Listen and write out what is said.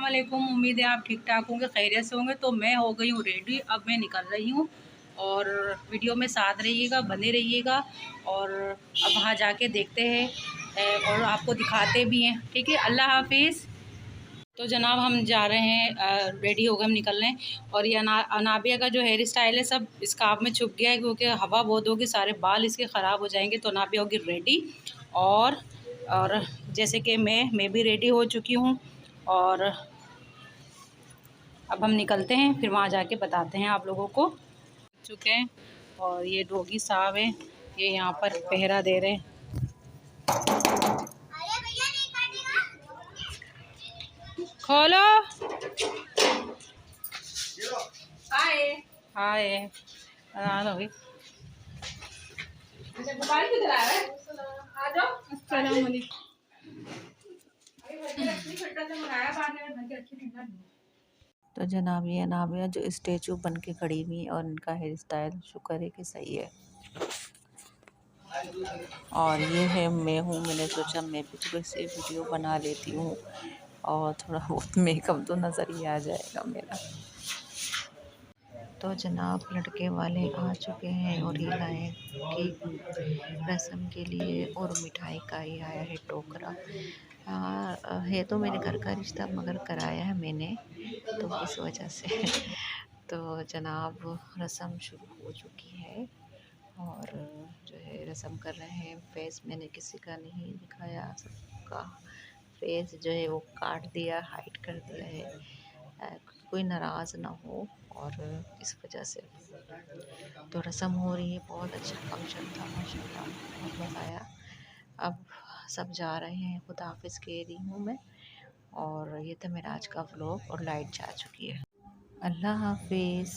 अस्सलाम वालेकुम। उम्मीद है आप ठीक ठाक होंगे, खैरियत से होंगे। तो मैं हो गई हूँ रेडी, अब मैं निकल रही हूँ और वीडियो में साथ रहिएगा, बने रहिएगा। और अब वहाँ जाके देखते हैं और आपको दिखाते भी हैं, ठीक है। अल्लाह हाफिज़। तो जनाब हम जा रहे हैं, रेडी हो गए, हम निकल रहे हैं। और ये अनाबिया का जो हेयर स्टाइल है सब स्कार्फ में छुप गया है, क्योंकि हवा बहुत होगी, सारे बाल इसके ख़राब हो जाएंगे। तो अनाबिया होगी रेडी। और जैसे कि मैं भी रेडी हो चुकी हूँ। और अब हम निकलते हैं, फिर वहाँ जाके बताते हैं आप लोगों को। चुके हैं और ये डोगी साहब हैं, ये यहाँ पर पहरा दे रहे हैं। खोलो। हाय हाय। रात हो गई। आ जाओ। अस्सलाम वालेकुम। तो जनाब ये अनाबिया जो स्टेचू बन के खड़ी हुई और इनका हेयर स्टाइल शुक्र है कि सही है। और ये है मैं हूँ, मैंने सोचा मैं भी थोड़ी सी वीडियो बना लेती हूँ और थोड़ा बहुत मेकअप तो नज़र ही आ जाएगा मेरा। तो जनाब लड़के वाले आ चुके हैं और ये लाए केक रस्म के लिए और मिठाई का ही आया है टोकरा। है तो मेरे घर का रिश्ता मगर कराया है मैंने, तो इस वजह से तो जनाब रस्म शुरू हो चुकी है और जो है रस्म कर रहे हैं। फेस मैंने किसी का नहीं दिखाया, सबका फेस जो है वो काट दिया, हाइड कर दिया है, कोई नाराज़ ना हो। और इस वजह से तो रस्म हो रही है। बहुत अच्छा फंक्शन था माशाल्लाह, बहुत मज़ा आया। अब सब जा रहे हैं, खुदा हाफिज़ कह रही हूँ मैं। और ये था मेरा आज का व्लॉग और लाइट जा चुकी है। अल्लाह हाफिज़।